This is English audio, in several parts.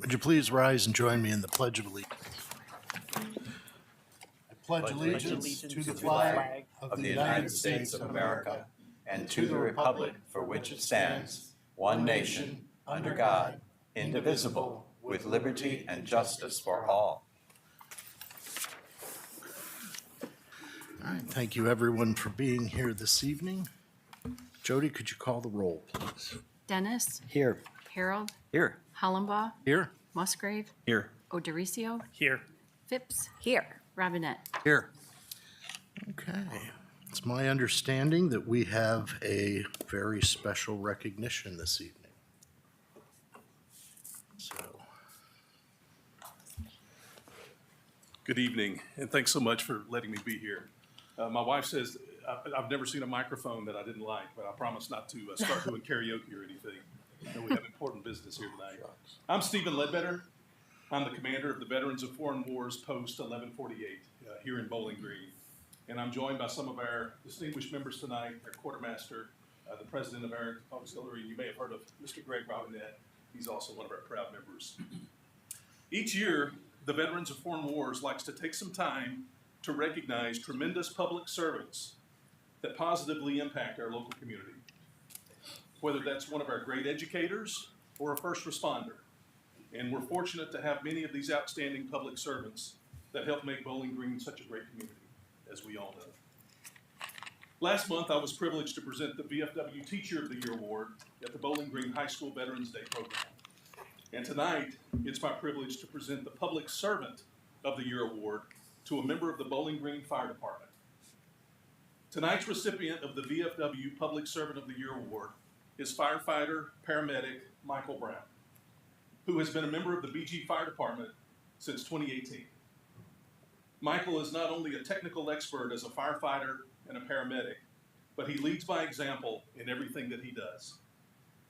Would you please rise and join me in the Pledge of Allegiance? I pledge allegiance to the flag of the United States of America and to the republic for which it stands, one nation, under God, indivisible, with liberty and justice for all. All right, thank you everyone for being here this evening. Jody, could you call the roll, please? Dennis, Here. Harold, Here. Hollenbaugh, Here. Musgrave, Here. O'Dorisio, Here. Phipps, Here. Robinette. Here. Okay. It's my understanding that we have a very special recognition this evening. So, Good evening, and thanks so much for letting me be here. My wife says I've never seen a microphone that I didn't like, but I promise not to start doing karaoke or anything. We have important business here tonight. I'm Stephen Ledbetter. I'm the commander of the Veterans of Foreign Wars Post 1148 here in Bowling Green. And I'm joined by some of our distinguished members tonight, our quartermaster, the president of our auxiliary. You may have heard of Mr. Greg Robinette. He's also one of our proud members. Each year, the Veterans of Foreign Wars likes to take some time to recognize tremendous public servants that positively impact our local community, whether that's one of our great educators or a first responder. And we're fortunate to have many of these outstanding public servants that help make Bowling Green such a great community, as we all know. Last month, I was privileged to present the VFW Teacher of the Year Award at the Bowling Green High School Veterans Day program. And tonight, it's my privilege to present the Public Servant of the Year Award to a member of the Bowling Green Fire Department. Tonight's recipient of the VFW Public Servant of the Year Award is firefighter, paramedic Michael Brown, who has been a member of the BG Fire Department since 2018. Michael is not only a technical expert as a firefighter and a paramedic, but he leads by example in everything that he does.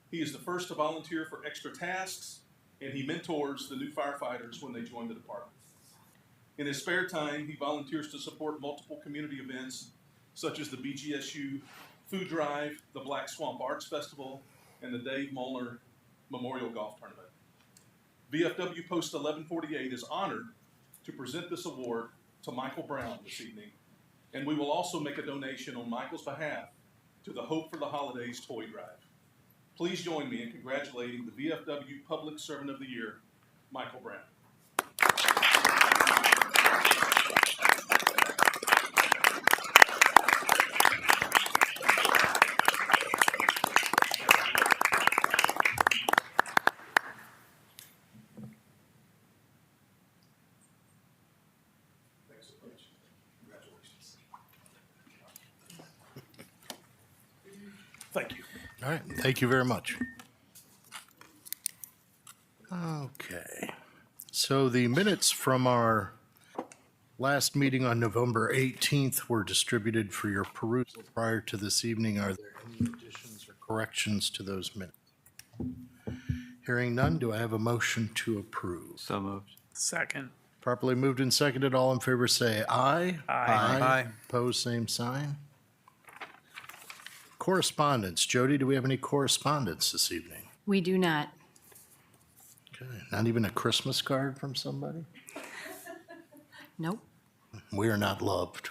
He is the first to volunteer for extra tasks, and he mentors the new firefighters when they join the department. In his spare time, he volunteers to support multiple community events, such as the BGSU Food Drive, the Black Swamp Arts Festival, and the Dave Molnar Memorial Golf Tournament. VFW Post 1148 is honored to present this award to Michael Brown this evening, and we will also make a donation on Michael's behalf to the Hope for the Holidays Toy Drive. Please join me in congratulating the VFW Public Servant of the Year, Michael Brown. Thanks so much. Congratulations. Thank you. all right, thank you very much. Okay. So the minutes from our last meeting on November 18th were distributed for your perusal prior to this evening. Are there any additions or corrections to those minutes? Hearing none, do I have a motion to approve? So moved. Second. Properly moved and seconded. All in favor say aye. Aye. Aye. Opposed, same sign. Correspondence. Jody, do we have any correspondence this evening? We do not. Okay, not even a Christmas card from somebody? Nope. We are not loved.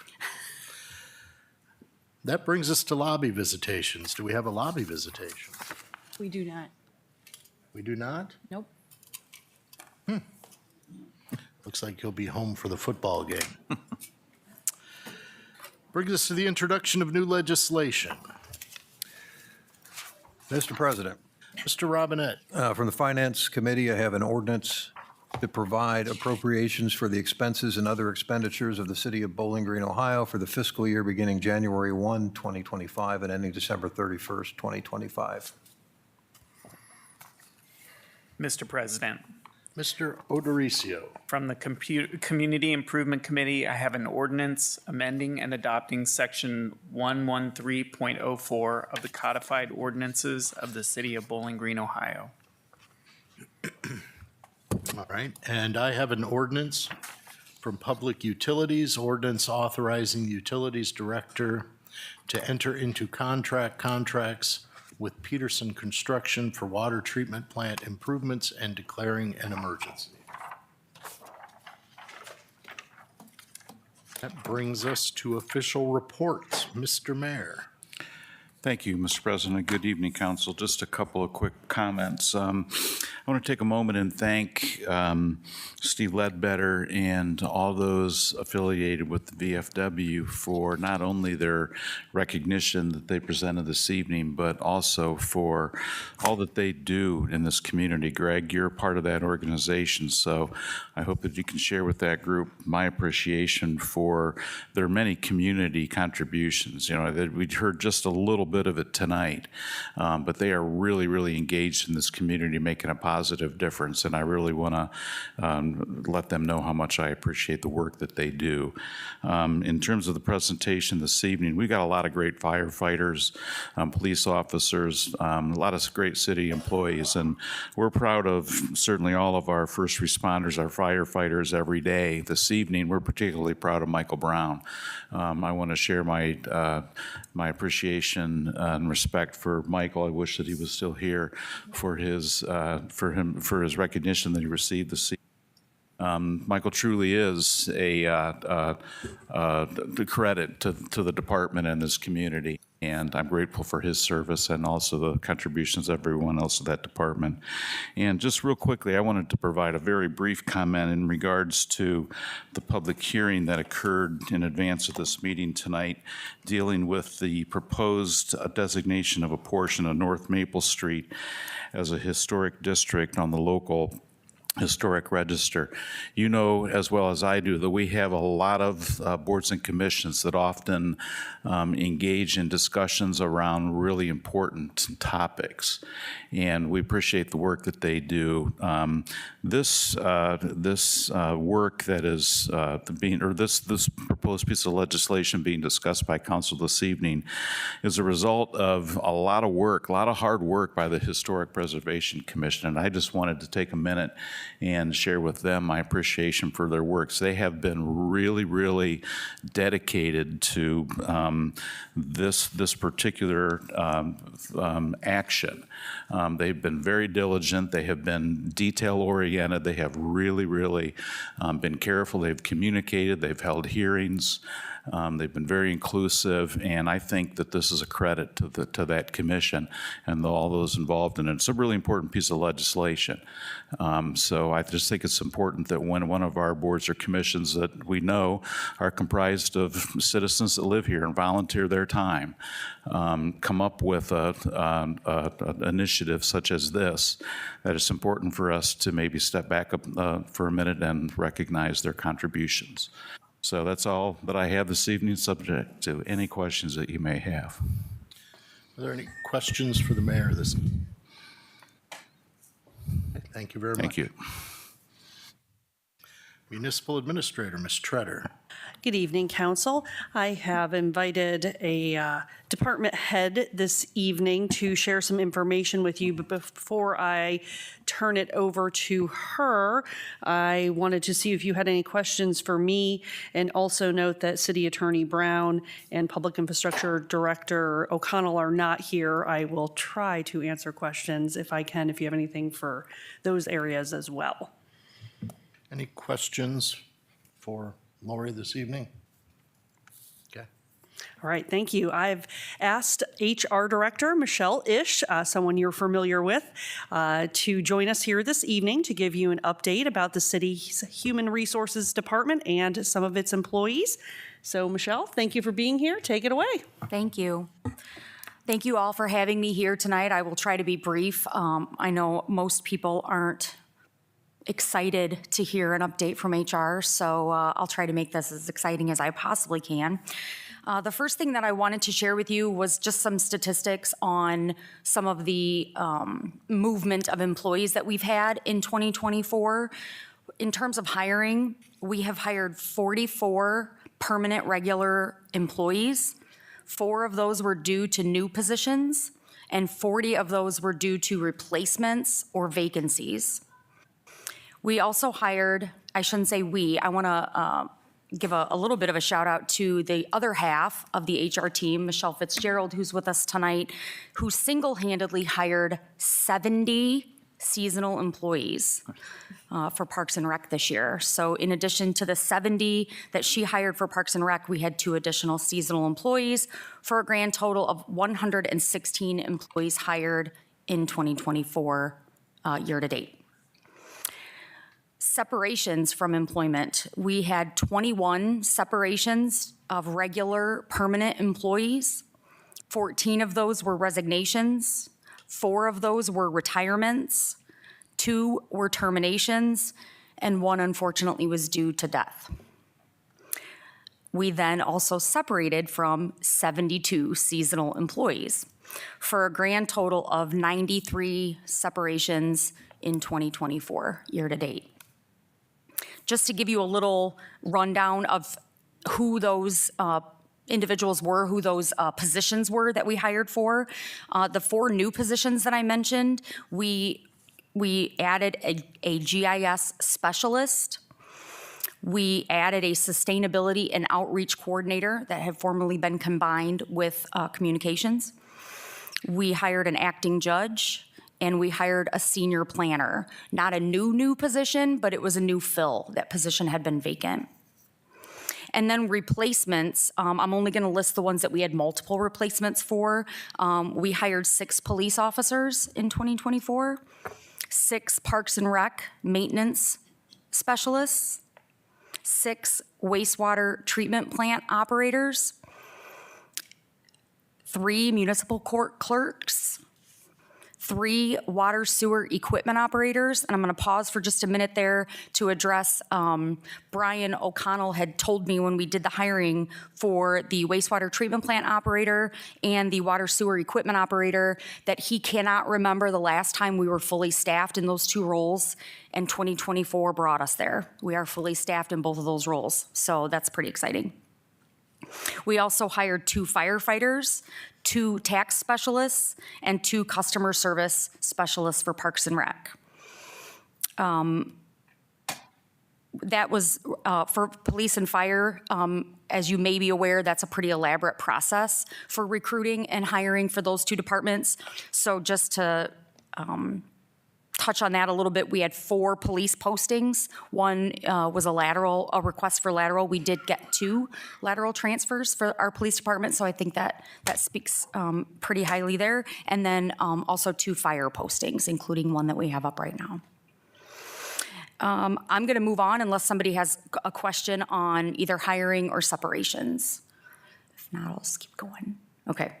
That brings us to lobby visitations. Do we have a lobby visitation? We do not. We do not? Nope. Looks like you'll be home for the football game. Brings us to the introduction of new legislation. Mr. President, Mr. Robinette, from the Finance Committee, I have an ordinance to provide appropriations for the expenses and other expenditures of the City of Bowling Green, Ohio for the fiscal year beginning January 1, 2025 and ending December 31st, 2025. Mr. President, Mr. O'Dorisio. from the Community Improvement Committee, I have an ordinance amending and adopting Section 113.04 of the codified ordinances of the City of Bowling Green, Ohio. All right, and I have an ordinance from Public Utilities, ordinance authorizing the Utilities Director to enter into contracts with Peterson Construction for water treatment plant improvements and declaring an emergency. That brings us to official reports. Mr. Mayor. Thank you, Mr. President. Good evening, Council. Just a couple of quick comments. I want to take a moment and thank Steve Ledbetter and all those affiliated with the VFW for not only their recognition that they presented this evening, but also for all that they do in this community. Greg, you're a part of that organization, so I hope that you can share with that group my appreciation for their many community contributions. You know, we heard just a little bit of it tonight, but they are really, really engaged in this community, making a positive difference, and I really want to let them know how much I appreciate the work that they do. In terms of the presentation this evening, we got a lot of great firefighters, police officers, a lot of great city employees, and we're proud of certainly all of our first responders, our firefighters every day. This evening, we're particularly proud of Michael Brown. I want to share my appreciation and respect for Michael. I wish that he was still here for his recognition that he received this evening. Michael truly is a credit to the department and this community, and I'm grateful for his service and also the contributions of everyone else of that department. And just real quickly, I wanted to provide a very brief comment in regards to the public hearing that occurred in advance of this meeting tonight, dealing with the proposed designation of a portion of North Maple Street as a historic district on the local historic register. You know as well as I do that we have a lot of boards and commissions that often engage in discussions around really important topics, and we appreciate the work that they do. This work that is this proposed piece of legislation being discussed by council this evening is a result of a lot of work, a lot of hard work by the Historic Preservation Commission, and I just wanted to take a minute and share with them my appreciation for their works. They have been really, really dedicated to this particular action. They've been very diligent. They have been detail-oriented. They have really, really been careful. They've communicated. They've held hearings. They've been very inclusive, and I think that this is a credit to that commission and all those involved in it. It's a really important piece of legislation. So I just think it's important that when one of our boards or commissions that we know are comprised of citizens that live here and volunteer their time, come up with an initiative such as this, that it's important for us to maybe step back up for a minute and recognize their contributions. So that's all that I have this evening, subject to any questions that you may have. Are there any questions for the mayor this evening? Thank you very much. Thank you. Municipal Administrator, Ms. Treader. Good evening, Council. I have invited a department head this evening to share some information with you, but before I turn it over to her, I wanted to see if you had any questions for me, and also note that City Attorney Brown and Public Infrastructure Director O'Connell are not here. I will try to answer questions if I can, if you have anything for those areas as well. Any questions for Lori this evening? Okay. All right, thank you. I've asked HR Director Michelle Ish, someone you're familiar with, to join us here this evening to give you an update about the city's Human Resources Department and some of its employees. So Michelle, thank you for being here. Take it away. Thank you. Thank you all for having me here tonight. I will try to be brief. I know most people aren't excited to hear an update from HR, so I'll try to make this as exciting as I possibly can. The first thing that I wanted to share with you was just some statistics on some of the movement of employees that we've had in 2024. In terms of hiring, we have hired 44 permanent regular employees. 4 of those were due to new positions, and 40 of those were due to replacements or vacancies. We also hired, I shouldn't say we, I want to give a little bit of a shout out to the other half of the HR team, Michelle Fitzgerald, who's with us tonight, who single-handedly hired 70 seasonal employees for Parks and Rec this year. So in addition to the 70 that she hired for Parks and Rec, we had 2 additional seasonal employees for a grand total of 116 employees hired in 2024 year to date. Separations from employment. We had 21 separations of regular permanent employees. 14 of those were resignations. 4 of those were retirements. 2 were terminations, and 1 unfortunately was due to death. We then also separated from 72 seasonal employees for a grand total of 93 separations in 2024 year to date. Just to give you a little rundown of who those individuals were, who those positions were that we hired for. The 4 new positions that I mentioned, we added a GIS specialist. We added a sustainability and outreach coordinator that had formerly been combined with communications. We hired an acting judge, and we hired a senior planner. Not a new position, but it was a new fill. That position had been vacant. And then replacements, I'm only gonna list the ones that we had multiple replacements for. We hired 6 police officers in 2024, 6 Parks and Rec maintenance specialists, 6 wastewater treatment plant operators, 3 municipal court clerks, 3 water sewer equipment operators. And I'm going to pause for just a minute there to address Brian O'Connell had told me when we did the hiring for the wastewater treatment plant operator and the water sewer equipment operator that he cannot remember the last time we were fully staffed in those 2 roles, and 2024 brought us there. We are fully staffed in both of those roles, so that's pretty exciting. We also hired 2 firefighters, 2 tax specialists, and 2 customer service specialists for Parks and Rec. That was for police and fire. As you may be aware, that's a pretty elaborate process for recruiting and hiring for those 2 departments. So just to touch on that a little bit, we had 4 police postings. 1 was a request for lateral. We did get 2 lateral transfers for our police department, so I think that speaks pretty highly there. And then also 2 fire postings, including 1 that we have up right now. I'm going to move on unless somebody has a question on either hiring or separations. If not, I'll just keep going. Okay.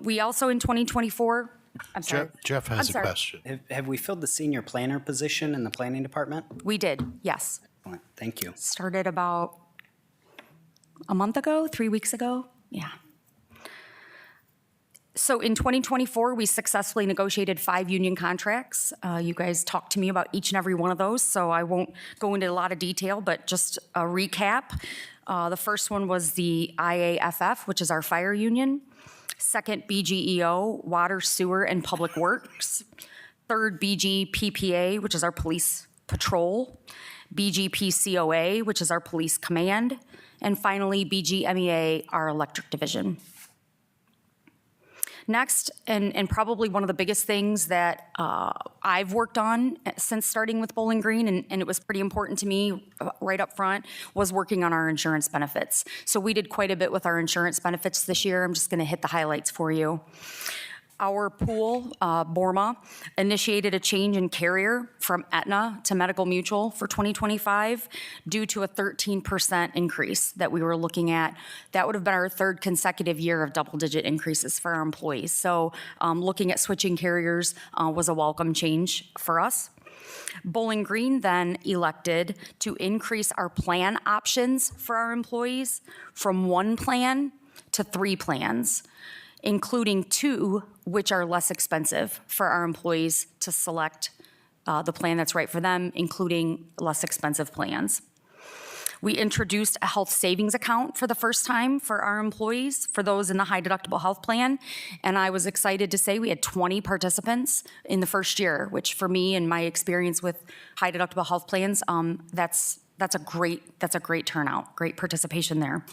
We also in 2024, I'm sorry. Jeff has a sorry. question. Have we filled the senior planner position in the planning department? We did, yes. Excellent. Thank you. Started about a month ago, 3 weeks ago. Yeah. So in 2024, we successfully negotiated 5 union contracts. You guys talked to me about each and every one of those, so I won't go into a lot of detail, but just a recap. The first one was the IAFF, which is our fire union. Second, BGEO, Water, Sewer, and Public Works. Third, BGPPA, which is our police patrol. BGPCOA, which is our police command. And finally, BGMEA, our electric division. Next, and probably one of the biggest things that I've worked on since starting with Bowling Green, and it was pretty important to me right up front, was working on our insurance benefits. So we did quite a bit with our insurance benefits this year. I'm just going to hit the highlights for you. Our pool, Borma, initiated a change in carrier from Aetna to Medical Mutual for 2025 due to a 13% increase that we were looking at. That would have been our 3rd consecutive year of double-digit increases for our employees. So looking at switching carriers was a welcome change for us. Bowling Green then elected to increase our plan options for our employees from 1 plan to 3 plans, including 2 which are less expensive for our employees to select the plan that's right for them, including less expensive plans. We introduced a health savings account for the first time for our employees, for those in the high deductible health plan. And I was excited to say we had 20 participants in the first year, which for me and my experience with high deductible health plans, that's that's a great turnout, great participation there.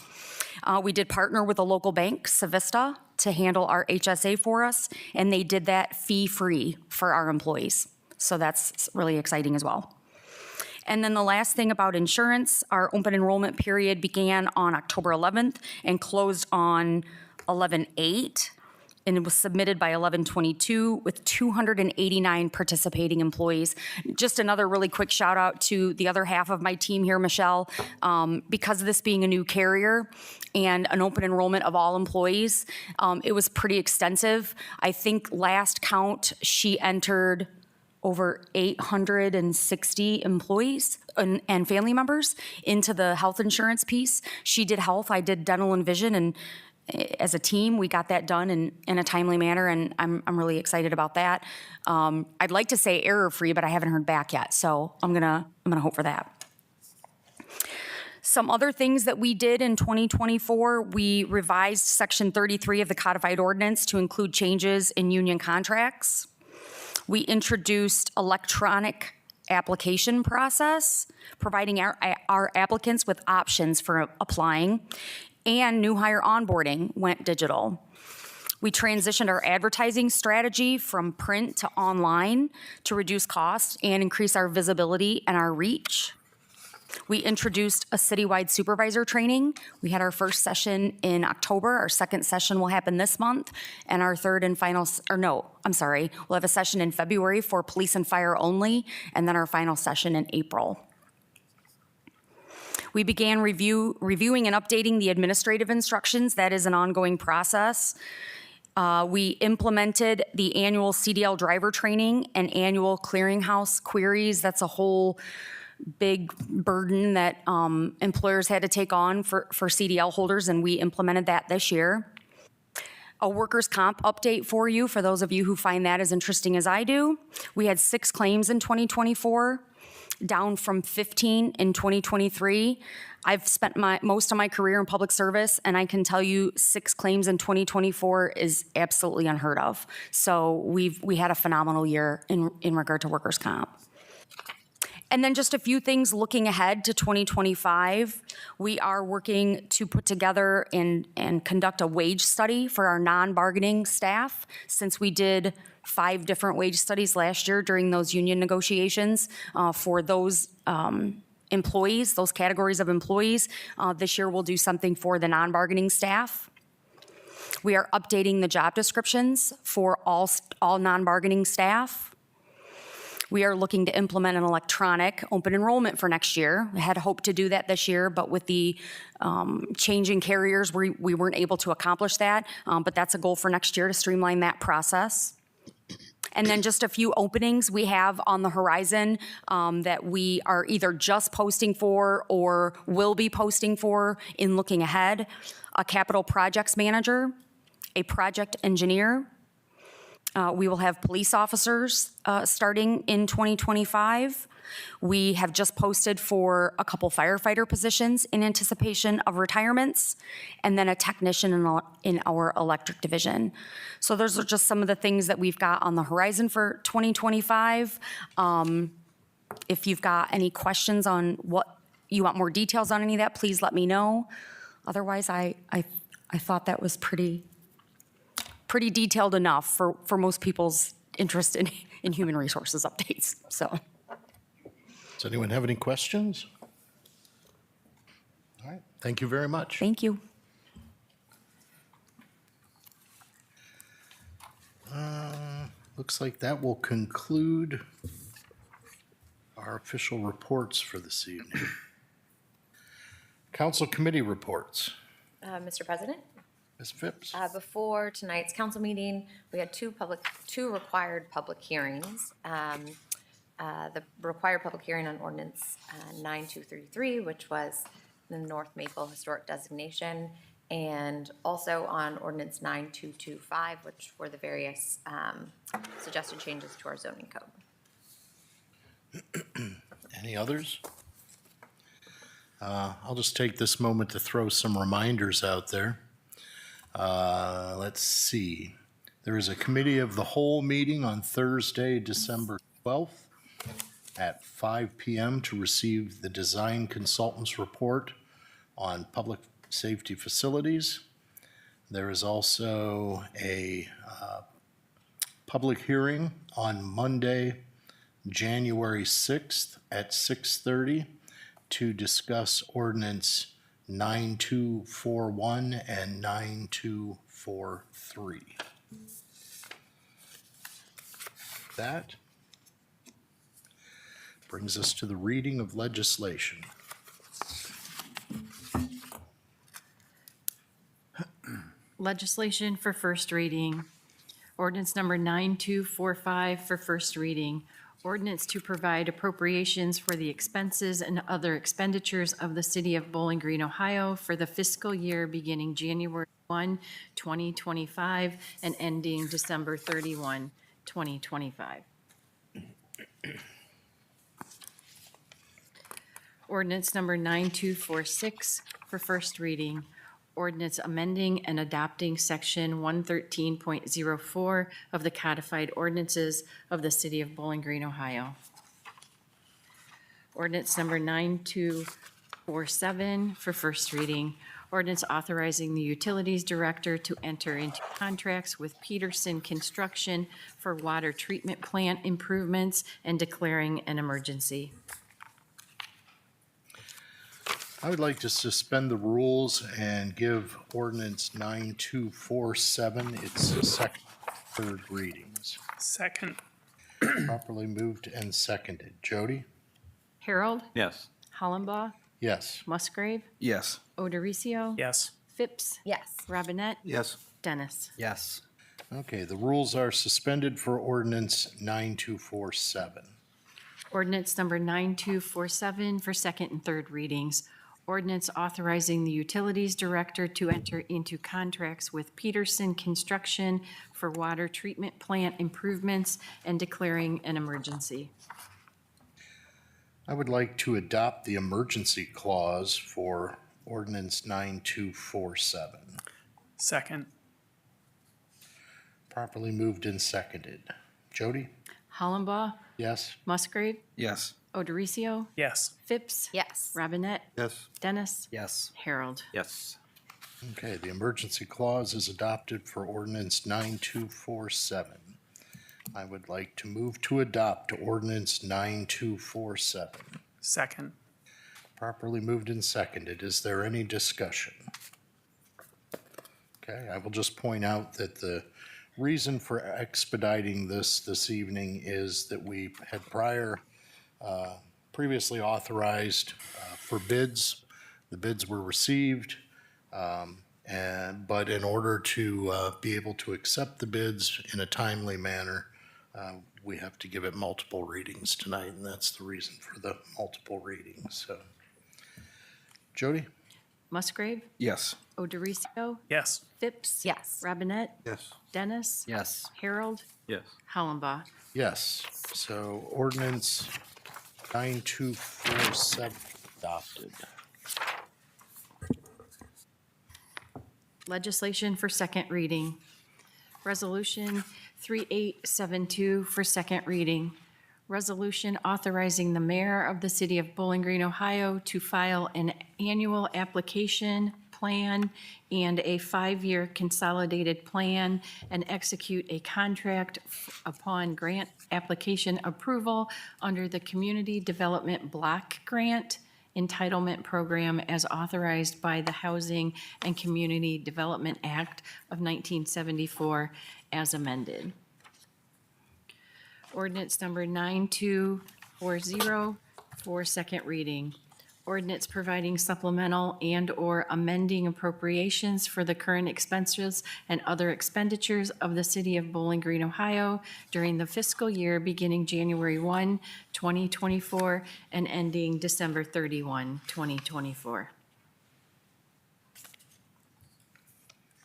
We did partner with a local bank, Savista, to handle our HSA for us, and they did that fee-free for our employees. So that's really exciting as well. And then the last thing about insurance, our open enrollment period began on October 11th and closed on 11/8, and it was submitted by 11/22 with 289 participating employees. Just another really quick shout out to the other half of my team here, Michelle. Because of this being a new carrier and an open enrollment of all employees, it was pretty extensive. I think last count, she entered over 860 employees and family members into the health insurance piece. She did health, I did dental and vision, and as a team, we got that done in a timely manner, and I'm really excited about that. I'd like to say error-free, but I haven't heard back yet, so I'm gonna hope for that. Some other things that we did in 2024, we revised Section 33 of the codified ordinance to include changes in union contracts. We introduced electronic application process, providing our applicants with options for applying, and new hire onboarding went digital. We transitioned our advertising strategy from print to online to reduce costs and increase our visibility and our reach. We introduced a citywide supervisor training. We had our first session in October. Our second session will happen this month. And our third and final, we'll have a session in February for police and fire only, and then our final session in April. We began reviewing and updating the administrative instructions. That is an ongoing process. We implemented the annual CDL driver training and annual clearinghouse queries. That's a whole big burden that employers had to take on for CDL holders, and we implemented that this year. A workers' comp update for you, for those of you who find that as interesting as I do. We had 6 claims in 2024, down from 15 in 2023. I've spent most of my career in public service, and I can tell you 6 claims in 2024 is absolutely unheard of. So we had a phenomenal year in regard to workers' comp. And then just a few things looking ahead to 2025. We are working to put together and conduct a wage study for our non-bargaining staff, since we did 5 different wage studies last year during those union negotiations for those employees, those categories of employees. This year we'll do something for the non-bargaining staff. We are updating the job descriptions for all non-bargaining staff. We are looking to implement an electronic open enrollment for next year. We had hoped to do that this year, but with the changing carriers, we weren't able to accomplish that. But that's a goal for next year, to streamline that process. And then just a few openings we have on the horizon that we are either just posting for or will be posting for in looking ahead. A capital projects manager, a project engineer. We will have police officers starting in 2025. We have just posted for a couple firefighter positions in anticipation of retirements, and then a technician in our electric division. So those are just some of the things that we've got on the horizon for 2025. If you've got any questions on what you want more details on any of that, please let me know. Otherwise, I thought that was pretty detailed enough for most people's interest in human resources updates, so. Does anyone have any questions? All right, thank you very much. Thank you. Looks like that will conclude our official reports for this evening. Council committee reports. Mr. President? Ms. Phipps? Before tonight's council meeting, we had two required public hearings. The required public hearing on ordinance 9233, which was the North Maple Historic Designation, and also on ordinance 9225, which were the various suggested changes to our zoning code. Any others? I'll just take this moment to throw some reminders out there. Let's see. There is a committee of the whole meeting on Thursday, December 12th at 5 PM to receive the design consultant's report on public safety facilities. There is also a public hearing on Monday, January 6th at 6:30 to discuss ordinance 9241 and 9243. That brings us to the reading of legislation. Legislation for first reading. Ordinance number 9245 for first reading. Ordinance to provide appropriations for the expenses and other expenditures of the city of Bowling Green, Ohio for the fiscal year beginning January 1, 2025 and ending December 31, 2025. Ordinance number 9246 for first reading. Ordinance amending and adopting section 113.04 of the codified ordinances of the city of Bowling Green, Ohio. Ordinance number 9247 for first reading. Ordinance authorizing the utilities director to enter into contracts with Peterson Construction for water treatment plant improvements and declaring an emergency. I would like to suspend the rules and give ordinance 9247 its second, third readings. Second. Properly moved and seconded. Jody? Harold, Yes. Hollenbaugh, Yes. Musgrave, Yes. Odericio, Yes. Phipps, Yes. Robinette, Yes. Dennis. Yes. Okay, the rules are suspended for ordinance 9247. Ordinance number 9247 for second and third readings. Ordinance authorizing the utilities director to enter into contracts with Peterson Construction for water treatment plant improvements and declaring an emergency. I would like to adopt the emergency clause for ordinance 9247. Second. Properly moved and seconded. Jody? Hollenbaugh, Yes? Musgrave, Yes. Odericio, Yes. Phipps, Yes. Robinette, Yes. Dennis, Yes. Harold. Yes. Okay, the emergency clause is adopted for ordinance 9247. I would like to move to adopt ordinance 9247. Second. Properly moved and seconded. Is there any discussion? Okay, I will just point out that the reason for expediting this evening is that we had previously authorized for bids. The bids were received, but in order to be able to accept the bids in a timely manner, we have to give it multiple readings tonight, and that's the reason for the multiple readings. So, Jody? Musgrave, Yes. Odericio, Yes. Phipps, Yes. Robinette, Yes. Dennis, Yes. Harold, Yes. Hollenbaugh. Yes, so ordinance 9247 adopted. Legislation for second reading. Resolution 3872 for second reading. Resolution authorizing the mayor of the city of Bowling Green, Ohio to file an annual application plan and a 5-year consolidated plan and execute a contract upon grant application approval under the Community Development Block Grant Entitlement Program as authorized by the Housing and Community Development Act of 1974 as amended. Ordinance number 9240 for second reading. Ordinance providing supplemental and/or amending appropriations for the current expenses and other expenditures of the city of Bowling Green, Ohio during the fiscal year beginning January 1, 2024 and ending December 31, 2024.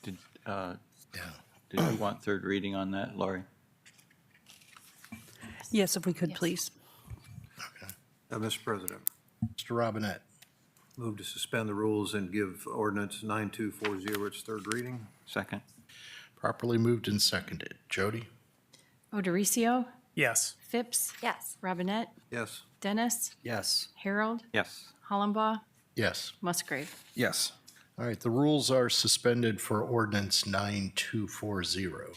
Did Yeah. you want third reading on that, Laurie? Yes, if we could, please. Mr. President, Mr. Robinette? move to suspend the rules and give ordinance 9240 its third reading. Second. Properly moved and seconded. Jody? Odericio, Yes. Phipps, Yes. Robinette, Yes. Dennis, Yes. Harold, Yes. Hollenbaugh, Yes. Musgrave. Yes. All right, the rules are suspended for ordinance 9240.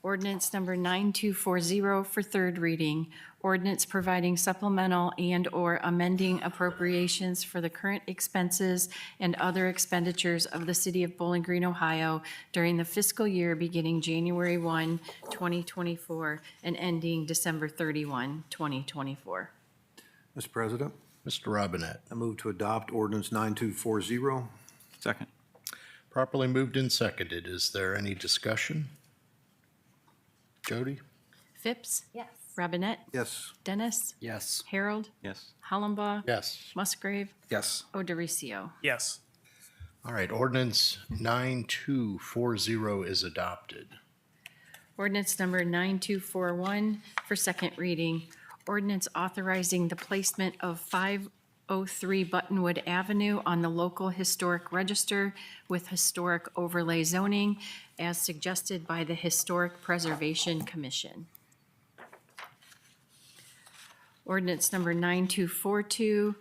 Ordinance number 9240 for third reading. Ordinance providing supplemental and/or amending appropriations for the current expenses and other expenditures of the City of Bowling Green, Ohio during the fiscal year beginning January 1, 2024, and ending December 31, 2024. Mr. President, Mr. Robinette. I move to adopt ordinance 9240. Second. Properly moved and seconded. Is there any discussion? Jody? Phipps, Yes. Robinette, Yes. Dennis, Yes. Harold, Yes. Hollenbaugh, Yes. Musgrave, Yes. Odericio. Yes. All right, ordinance 9240 is adopted. Ordinance number 9241 for second reading. Ordinance authorizing the placement of 503 Buttonwood Avenue on the local historic register with historic overlay zoning as suggested by the Historic Preservation Commission. Ordinance number 9242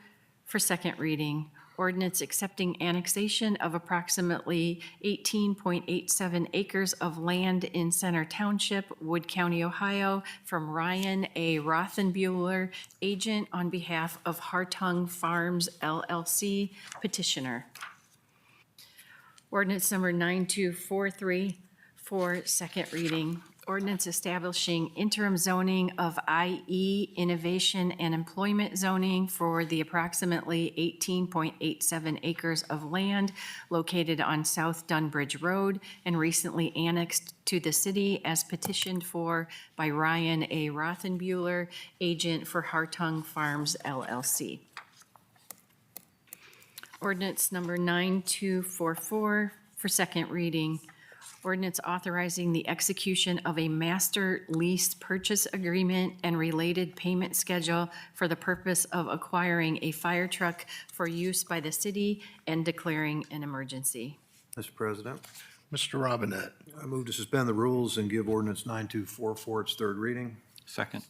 for second reading. Ordinance accepting annexation of approximately 18.87 acres of land in Center Township, Wood County, Ohio, from Ryan A. Rothenbuehler, agent on behalf of Hartung Farms LLC, petitioner. Ordinance number 9243 for second reading. Ordinance establishing interim zoning of IE Innovation and Employment zoning for the approximately 18.87 acres of land located on South Dunbridge Road and recently annexed to the city as petitioned for by Ryan A. Rothenbuehler, agent for Hartung Farms LLC. Ordinance number 9244 for second reading. Ordinance authorizing the execution of a master lease purchase agreement and related payment schedule for the purpose of acquiring a fire truck for use by the city and declaring an emergency. Mr. President, Mr. Robinette. I move to suspend the rules and give ordinance 9244 its third reading. Second.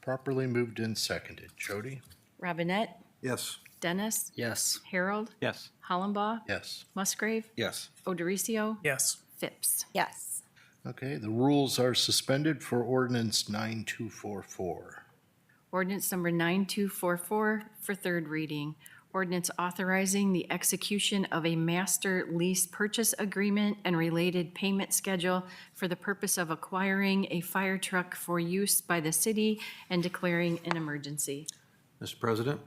Properly moved and seconded. Jody? Robinette, Yes. Dennis, Yes. Harold, Yes. Hollenbaugh, Yes. Musgrave, Yes. Odericio, Yes. Phipps. Yes. Okay, the rules are suspended for ordinance 9244. Ordinance number 9244 for third reading. Ordinance authorizing the execution of a master lease purchase agreement and related payment schedule for the purpose of acquiring a fire truck for use by the city and declaring an emergency. Mr. President,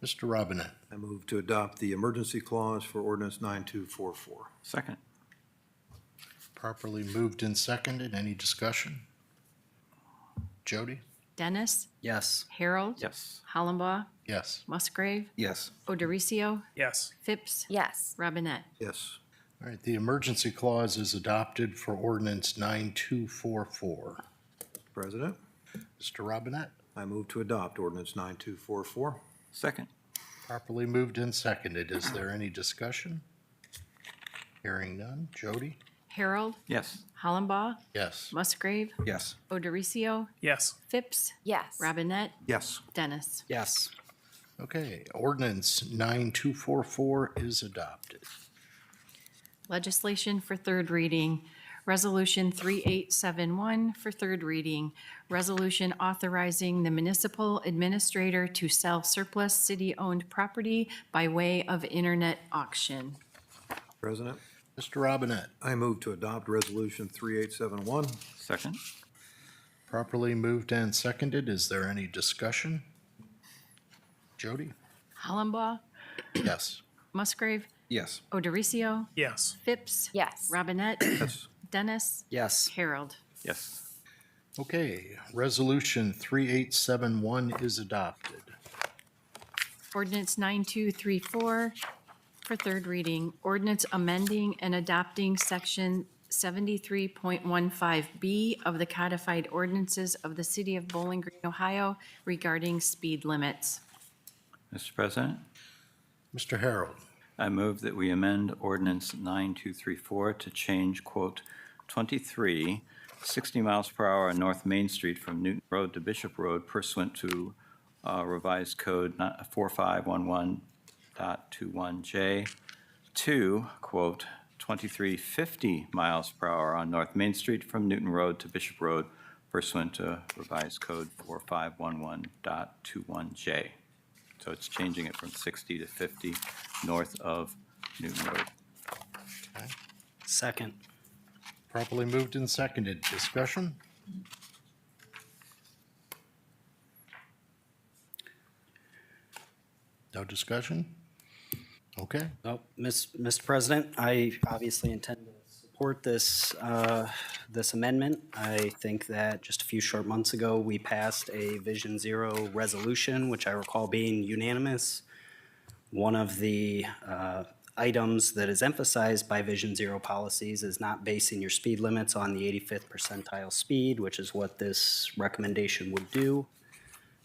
Mr. Robinette. I move to adopt the emergency clause for ordinance 9244. Second. Properly moved and seconded. Any discussion? Jody? Dennis, Yes. Harold, Yes. Hollenbaugh, Yes. Musgrave, Yes. Odericio, Yes. Phipps, Yes. Robinette. Yes. All right, the emergency clause is adopted for ordinance 9244. President, Mr. Robinette. I move to adopt ordinance 9244. Second. Properly moved and seconded. Is there any discussion? Hearing none. Jody? Harold, Yes. Hollenbaugh, Yes. Musgrave, Yes. Odericio, Yes. Phipps, Yes. Robinette, Yes. Dennis. Yes. Okay, ordinance 9244 is adopted. Legislation for third reading. Resolution 3871 for third reading. Resolution authorizing the municipal administrator to sell surplus city-owned property by way of internet auction. President, Mr. Robinette. I move to adopt resolution 3871. Second. Properly moved and seconded. Is there any discussion? Jody? Hollenbaugh, Yes. Musgrave, Yes. Odericio, Yes. Phipps, Yes. Robinette, Yes. Dennis, Yes. Harold. Yes. Okay, resolution 3871 is adopted. Ordinance 9234 for third reading. Ordinance amending and adopting section 73.15B of the codified ordinances of the city of Bowling Green, Ohio regarding speed limits. Mr. President, Mr. Harold. I move that we amend ordinance 9234 to change, quote, 23 60 miles per hour on North Main Street from Newton Road to Bishop Road pursuant to revised code 4511.21J. 2, quote, 2350 miles per hour on North Main Street from Newton Road to Bishop Road pursuant to revised code 4511.21J. So it's changing it from 60 to 50 north of Newton Road. Second. Properly moved and seconded. Discussion? No discussion? Okay. Well, Mr. President, I obviously intend to support this, this amendment. I think that just a few short months ago, we passed a Vision Zero resolution, which I recall being unanimous. One of the items that is emphasized by Vision Zero policies is not basing your speed limits on the 85th percentile speed, which is what this recommendation would do.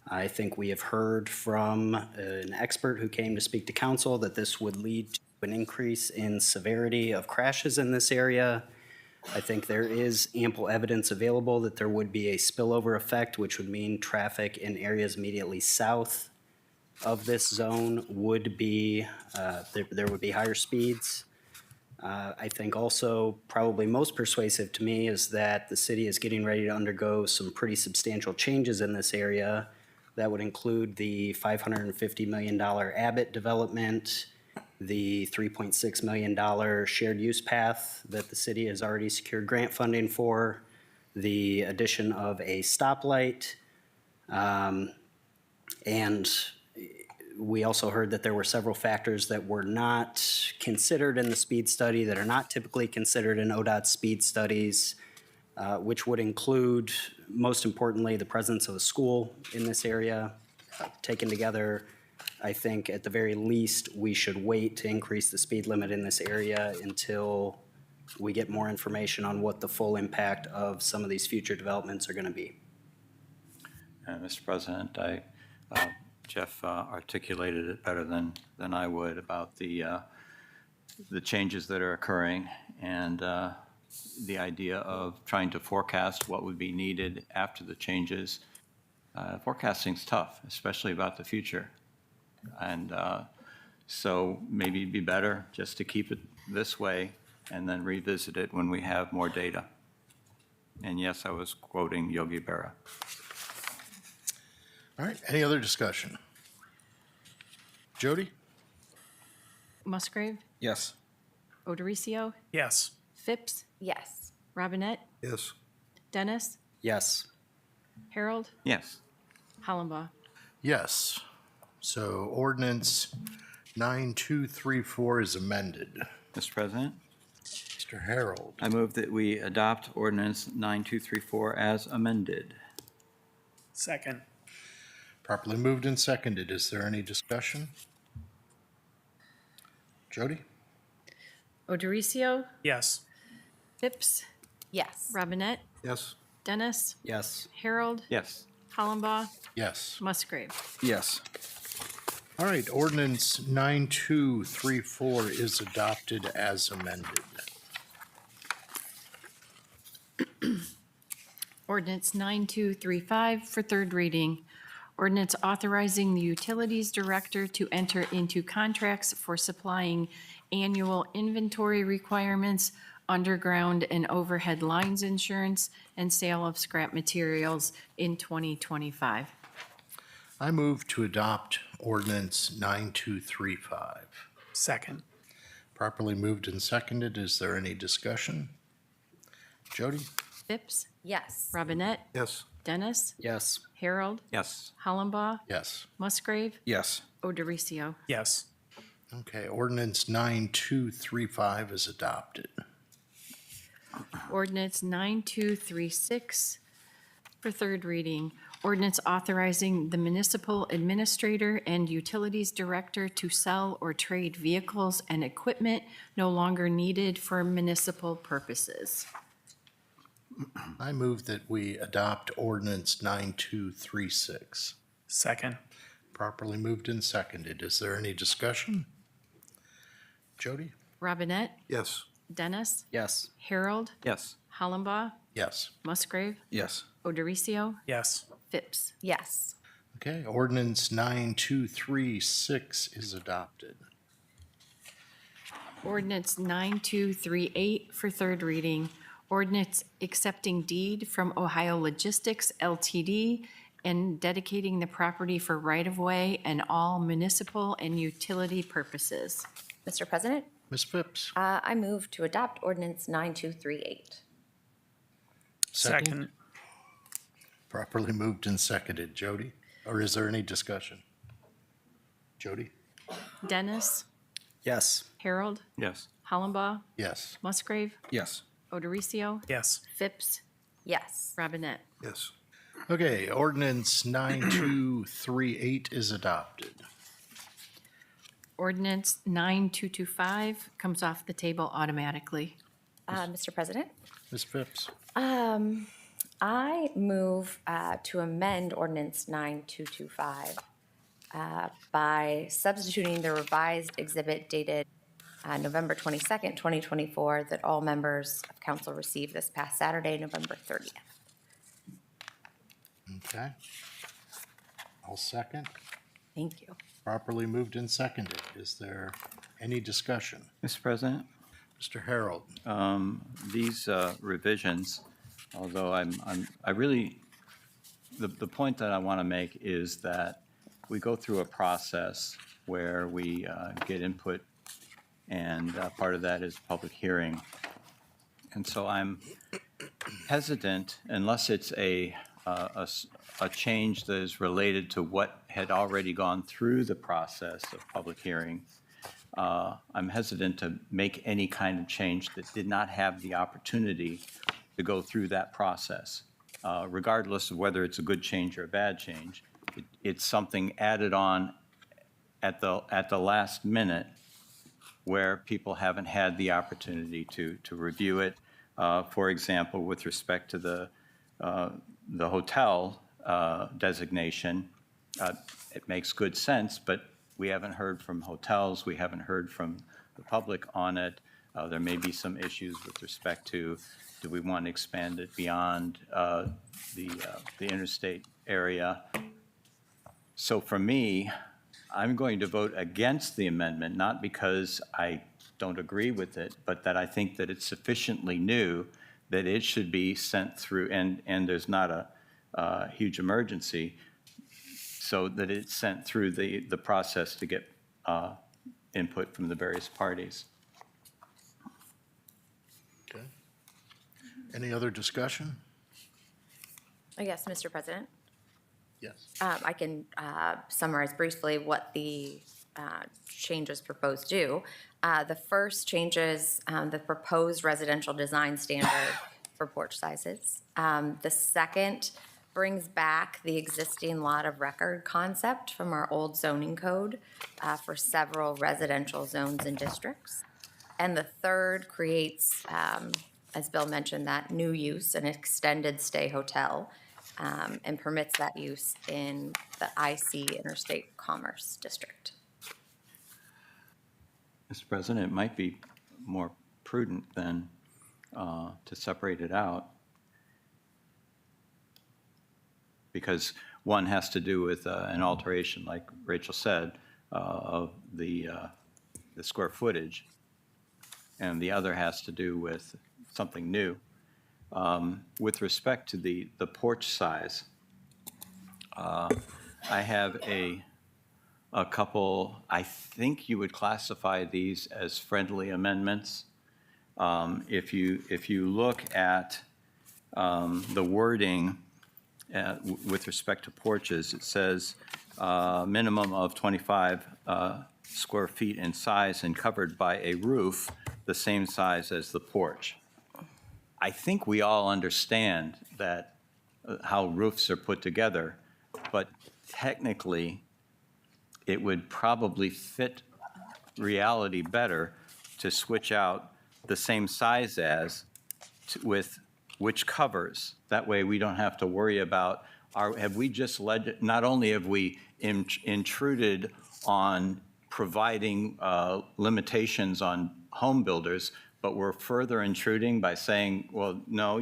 I think we have heard from an expert who came to speak to council that this would lead to an increase in severity of crashes in this area. I think there is ample evidence available that there would be a spillover effect, which would mean traffic in areas immediately south of this zone would be, there would be higher speeds. I think also probably most persuasive to me is that the city is getting ready to undergo some pretty substantial changes in this area. That would include the $550 million Abbott development, the $3.6 million shared use path that the city has already secured grant funding for, the addition of a stoplight, and we also heard that there were several factors that were not considered in the speed study, that are not typically considered in ODOT speed studies, which would include, most importantly, the presence of a school in this area. Taken together, I think at the very least, we should wait to increase the speed limit in this area until we get more information on what the full impact of some of these future developments are going to be. Mr. President, Jeff articulated it better than I would about the changes that are occurring and the idea of trying to forecast what would be needed after the changes. Forecasting's tough, especially about the future. And so maybe it'd be better just to keep it this way and then revisit it when we have more data. And yes, I was quoting Yogi Berra. All right, any other discussion? Jody? Musgrave, Yes. Odericio, Yes. Phipps, Yes. Robinette, Yes. Dennis, Yes. Harold, Yes. Hollenbaugh. Yes. So ordinance 9234 is amended. Mr. President, Mr. Harold? I move that we adopt ordinance 9234 as amended. Second. Properly moved and seconded. Is there any discussion? Jody? Odericio, Yes. Phipps, Yes. Robinette, Yes. Dennis, Yes. Harold, Yes. Hollenbaugh, Yes. Musgrave. Yes. All right, ordinance 9234 is adopted as amended. Ordinance 9235 for third reading. Ordinance authorizing the Utilities Director to enter into contracts for supplying annual inventory requirements, underground and overhead lines insurance, and sale of scrap materials in 2025. I move to adopt ordinance 9235. Second. Properly moved and seconded. Is there any discussion? Jody? Phipps, Yes. Robinette, Yes. Dennis, Yes. Harold, Yes. Hollenbaugh, Yes. Musgrave, Yes. Odericio. Yes. Okay, ordinance 9235 is adopted. Ordinance 9236 for third reading. Ordinance authorizing the municipal administrator and utilities director to sell or trade vehicles and equipment no longer needed for municipal purposes. I move that we adopt ordinance 9236. Second. Properly moved and seconded. Is there any discussion? Jody? Robinette, Yes. Dennis, Yes. Harold, Yes. Hollenbaugh, Yes. Musgrave, Yes. Odericio, Yes. Phipps. Yes. Okay, ordinance 9236 is adopted. Ordinance 9238 for third reading. Ordinance accepting deed from Ohio Logistics LTD and dedicating the property for right-of-way and all municipal and utility purposes. Mr. President, Ms. Phipps? I move to adopt ordinance 9238. Second. Properly moved and seconded. Jody? Or is there any discussion? Jody? Dennis, Yes. Harold, Yes. Hollenbaugh, Yes. Musgrave, Yes. Odericio, Yes. Phipps, Yes. Robinette. Yes. Okay, ordinance 9238 is adopted. Ordinance 9225 comes off the table automatically. Mr. President, Ms. Phipps? I move to amend ordinance 9225 by substituting the revised exhibit dated November 22nd, 2024, that all members of council received this past Saturday, November 30th. Okay. I'll second. Thank you. Properly moved and seconded. Is there any discussion? Mr. President? Mr. Harold? These revisions, although I really, the point that I want to make is that we go through a process where we get input, and part of that is public hearing. And so I'm hesitant, unless it's a change that is related to what had already gone through the process of public hearing. I'm hesitant to make any kind of change that did not have the opportunity to go through that process. Regardless of whether it's a good change or a bad change, it's something added on at the last minute where people haven't had the opportunity to review it. For example, with respect to the hotel designation, it makes good sense, but we haven't heard from hotels, we haven't heard from the public on it. There may be some issues with respect to, do we want to expand it beyond the interstate area? So for me, I'm going to vote against the amendment, not because I don't agree with it, but that I think that it's sufficiently new that it should be sent through, and there's not a huge emergency, so that it's sent through the process to get input from the various parties. Okay. Any other discussion? Yes, Mr. President. Yes. I can summarize briefly what the changes proposed do. The first changes the proposed residential design standard for porch sizes. The second brings back the existing lot of record concept from our old zoning code for several residential zones and districts. And the third creates, as Bill mentioned, that new use, an extended stay hotel, and permits that use in the IC Interstate Commerce District. Mr. President, it might be more prudent than to separate it out, because one has to do with an alteration, like Rachel said, of the square footage, and the other has to do with something new. With respect to the porch size, I have a couple, I think you would classify these as friendly amendments. If you look at the wording with respect to porches, it says minimum of 25 square feet in size and covered by a roof the same size as the porch. I think we all understand that how roofs are put together, but technically it would probably fit reality better to switch out the same size as with which covers. That way we don't have to worry about, have we just not only have we intruded on providing limitations on home builders, but we're further intruding by saying, well, no,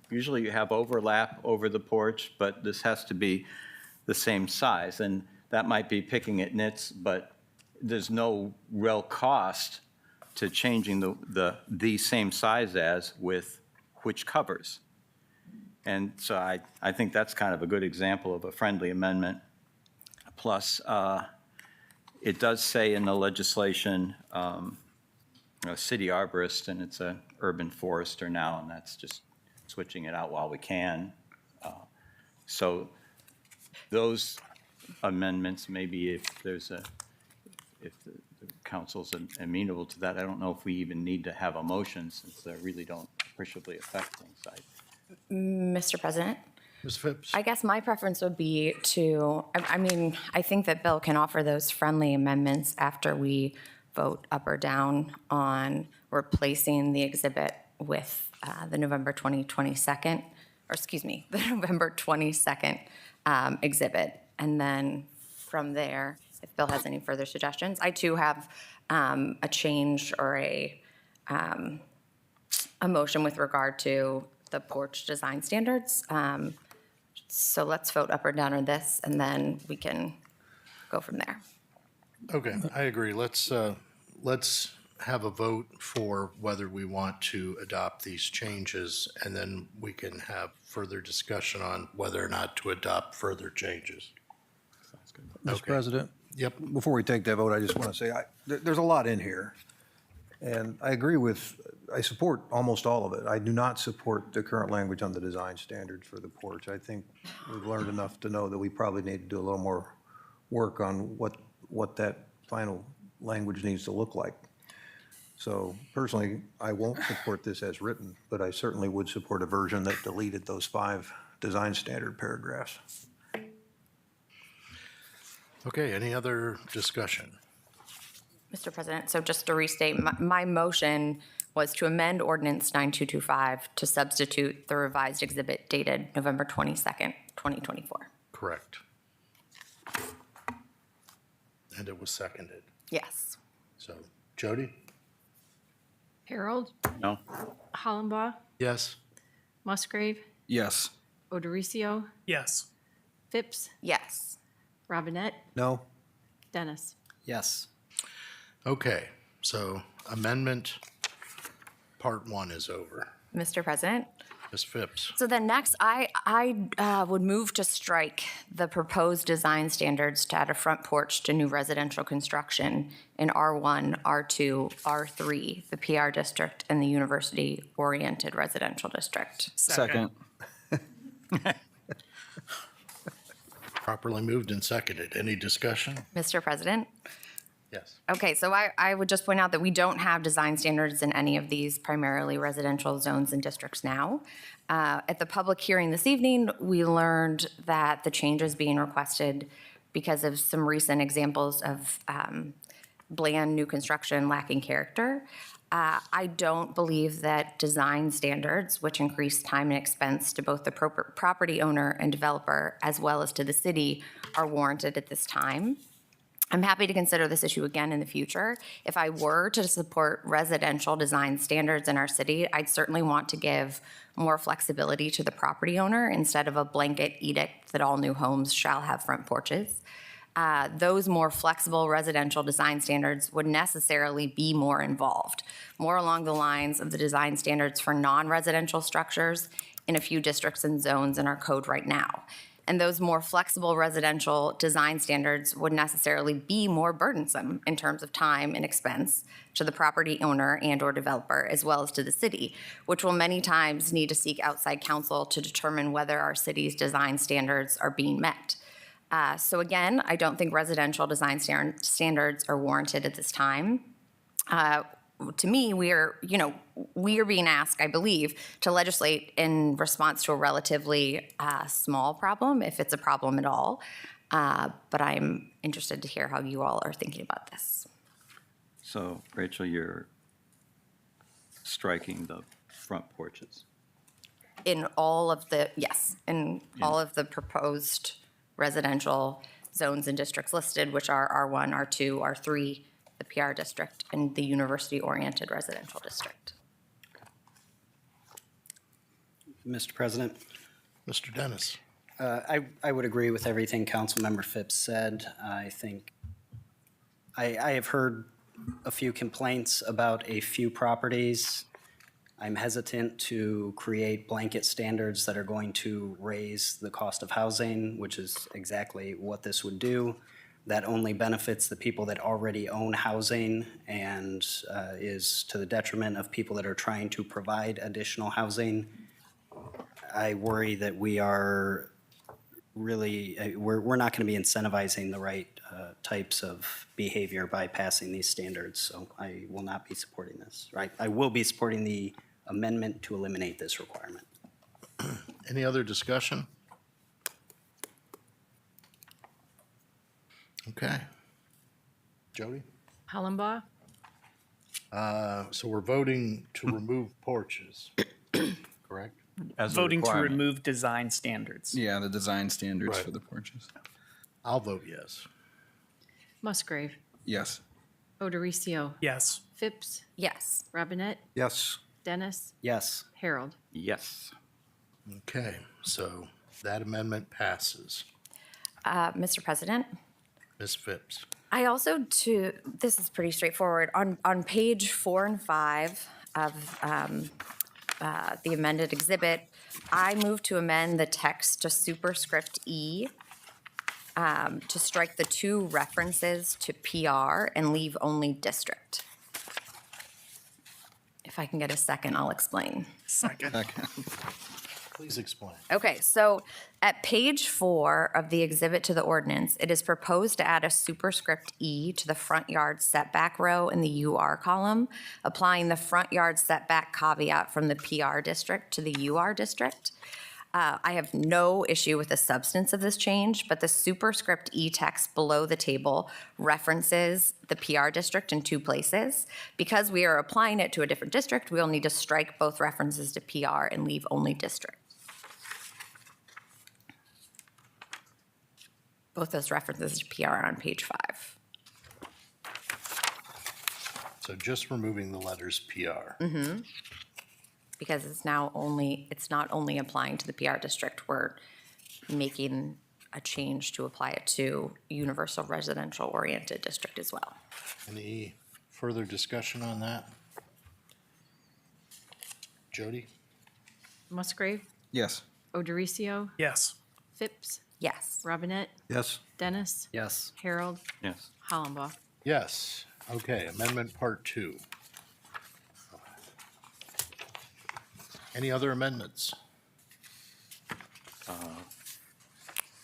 usually you have overlap over the porch, but this has to be the same size. And that might be picking at nits, but there's no real cost to changing the same size as with which covers. And so I think that's kind of a good example of a friendly amendment. Plus, it does say in the legislation, a city arborist, and it's an urban forester now, and that's just switching it out while we can. So those amendments, maybe if the council's amenable to that, I don't know if we even need to have a motion since they really don't appreciably affect things. Mr. President? Ms. Phipps? I guess my preference would be to, I mean, I think that Bill can offer those friendly amendments after we vote up or down on replacing the exhibit with the November 22nd, or excuse me, the November 22nd exhibit. And then from there, if Bill has any further suggestions, I too have a change or a motion with regard to the porch design standards. So let's vote up or down on this, and then we can go from there. Okay, I agree. Let's have a vote for whether we want to adopt these changes, and then we can have further discussion on whether or not to adopt further changes. Mr. Okay. President, Yep. before we take that vote, I just want to say, there's a lot in here. And I support almost all of it. I do not support the current language on the design standards for the porch. I think we've learned enough to know that we probably need to do a little more work on what that final language needs to look like. So personally, I won't support this as written, but I certainly would support a version that deleted those 5 design standard paragraphs. Okay, any other discussion? Mr. President, so just to restate, my motion was to amend ordinance 9225 to substitute the revised exhibit dated November 22nd, 2024. Correct. And it was seconded. Yes. So, Jody? Harold, No? Hollenbaugh, Yes. Musgrave, Yes. Odericio, Yes. Phipps, Yes. Robinette, No? Dennis. Yes. Okay, so amendment part 1 is over. Mr. President? Ms. Phipps? So then next, I would move to strike the proposed design standards to add a front porch to new residential construction in R1, R2, R3, the PR district, and the university-oriented residential district. Second. Properly moved and seconded. Any discussion? Mr. President? Yes. Okay, so I would just point out that we don't have design standards in any of these primarily residential zones and districts now. At the public hearing this evening, we learned that the changes being requested because of some recent examples of bland new construction lacking character. I don't believe that design standards, which increase time and expense to both the property owner and developer, as well as to the city, are warranted at this time. I'm happy to consider this issue again in the future. If I were to support residential design standards in our city, I'd certainly want to give more flexibility to the property owner instead of a blanket edict that all new homes shall have front porches. Those more flexible residential design standards would necessarily be more involved, more along the lines of the design standards for non-residential structures in a few districts and zones in our code right now. And those more flexible residential design standards would necessarily be more burdensome in terms of time and expense to the property owner and or developer, as well as to the city, which will many times need to seek outside counsel to determine whether our city's design standards are being met. So again, I don't think residential design standards are warranted at this time. To me, we are being asked, I believe, to legislate in response to a relatively small problem, if it's a problem at all. But I'm interested to hear how you all are thinking about this. So, Rachel, you're striking the front porches. In all of the, yes, in all of the proposed residential zones and districts listed, which are R1, R2, R3, the PR district, and the university-oriented residential district. Mr. President. Mr. Dennis? I would agree with everything Councilmember Phipps said. I think I have heard a few complaints about a few properties. I'm hesitant to create blanket standards that are going to raise the cost of housing, which is exactly what this would do. That only benefits the people that already own housing and is to the detriment of people that are trying to provide additional housing. I worry that we are really, we're not going to be incentivizing the right types of behavior by passing these standards, so I will not be supporting this. Right? I will be supporting the amendment to eliminate this requirement. Any other discussion? Okay. Jody? Hollenbaugh, So we're voting to remove porches, correct? As a Voting to requirement. remove design standards. Yeah, the design standards Right. for the porches. I'll vote yes. Musgrave, Yes. Odericio, Yes. Phipps, Yes. Robinette, Yes. Dennis, Yes. Harold. Yes. Okay, so that amendment passes. Mr. President? Ms. Phipps? I also, this is pretty straightforward. On page 4 and 5 of the amended exhibit, I move to amend the text to superscript E to strike the 2 references to PR and leave only district. If I can get a second, I'll explain. Second. Please explain. Okay, so at page 4 of the exhibit to the ordinance, it is proposed to add a superscript E to the front yard setback row in the UR column, applying the front yard setback caveat from the PR district to the UR district. I have no issue with the substance of this change, but the superscript E text below the table references the PR district in 2 places. Because we are applying it to a different district, we'll need to strike both references to PR and leave only district. Both those references to PR are on page 5. So just removing the letters PR. Because it's not only applying to the PR district, we're making a change to apply it to universal residential oriented district as well. Any further discussion on that? Jody? Musgrave, Yes. Odericio, Yes. Phipps, Yes. Robinette, Yes. Dennis, Yes. Harold, Yes. Hollenbaugh. Yes. Okay, amendment part 2. Any other amendments?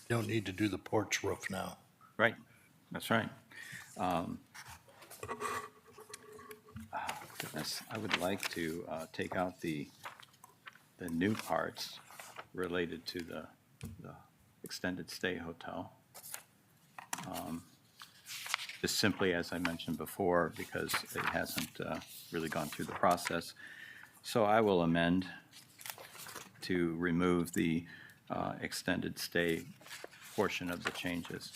Don't need to do the porch roof now. Right, that's right. Goodness, I would like to take out the new parts related to the extended stay hotel. Just simply, as I mentioned before, because it hasn't really gone through the process. So I will amend to remove the extended stay portion of the changes.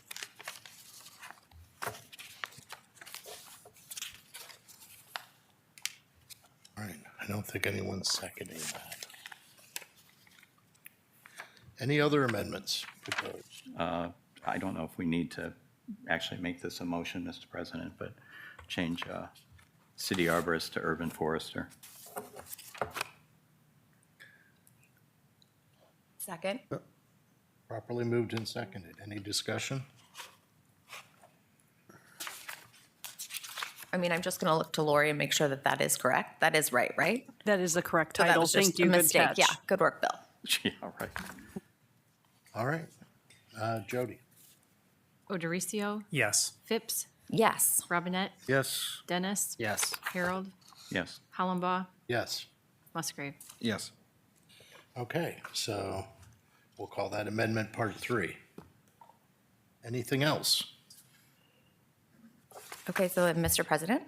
All right, I don't think anyone's seconding that. Any other amendments proposed? I don't know if we need to actually make this a motion, Mr. President, but change city arborist to urban forester. Second? Properly moved and seconded. Any discussion? I mean, I'm just going to look to Lori and make sure that that is correct. That is right, right? That is the correct So that title. was just Thank a you. Good mistake. catch. Yeah, good work, Bill. Yeah, right. All right. Jody? Odericio, Yes. Phipps, Yes. Robinette, Yes. Dennis, Yes. Harold, Yes. Hollenbaugh, Yes. Musgrave. Yes. Okay, so we'll call that amendment part 3. Anything else? Okay, so Mr. President,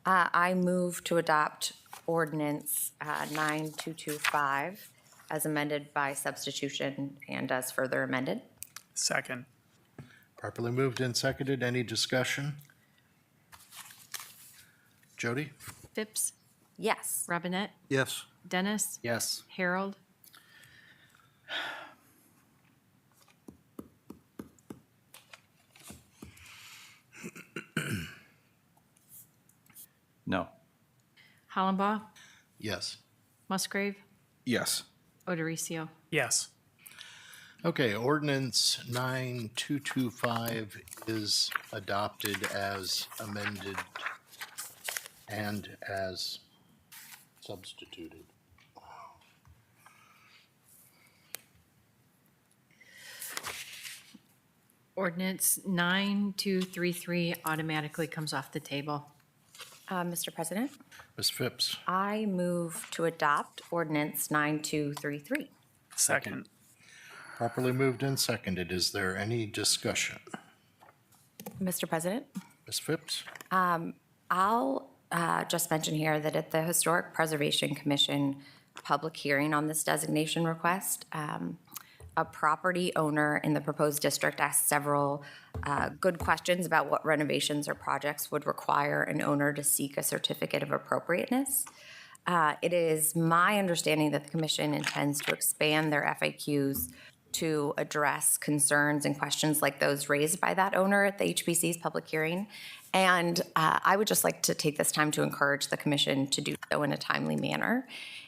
I move to adopt ordinance 9225 as amended by substitution and as further amended. Second. Properly moved and seconded. Any discussion? Jody? Phipps, Yes. Robinette, Yes. Dennis, Yes. Harold, Hollenbaugh, Yes. Musgrave, Yes. Odericio. Yes. Okay, ordinance 9225 is adopted as amended and as substituted. Ordinance 9233 automatically comes off the table. Mr. President, Ms. Phipps, I move to adopt ordinance 9233. Second. properly moved and seconded. Is there any discussion? Mr. President? Ms. Phipps? I'll just mention here that at the Historic Preservation Commission public hearing on this designation request, a property owner in the proposed district asked several good questions about what renovations or projects would require an owner to seek a certificate of appropriateness. It is my understanding that the commission intends to expand their FAQs to address concerns and questions like those raised by that owner at the HPC's public hearing. And I would just like to take this time to encourage the commission to do so in a timely manner.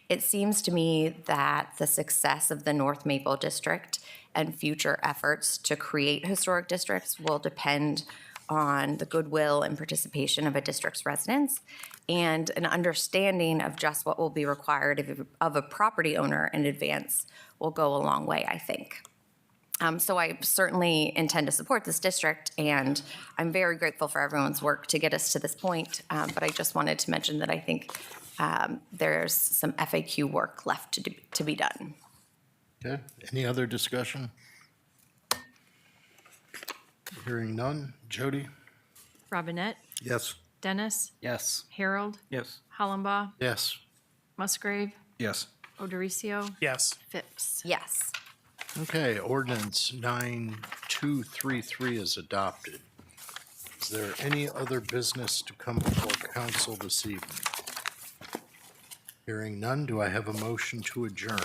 It seems to me that the success of the North Maple District and future efforts to create historic districts will depend on the goodwill and participation of a district's residents, and an understanding of just what will be required of a property owner in advance will go a long way, I think. So I certainly intend to support this district, and I'm very grateful for everyone's work to get us to this point. But I just wanted to mention that I think there's some FAQ work left to be done. Okay, any other discussion? Hearing none. Jody? Robinette, Yes. Dennis, Yes. Harold, Yes. Hollenbaugh, Yes. Musgrave, Yes. Odericio, Yes. Phipps. Yes. Okay, ordinance 9233 is adopted. Is there any other business to come before council this evening? Hearing none, do I have a motion to adjourn?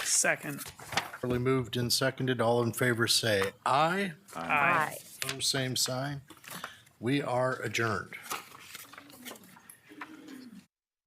Second. Properly moved and seconded. All in favor say aye. Aye. Opposed, same sign. We are adjourned.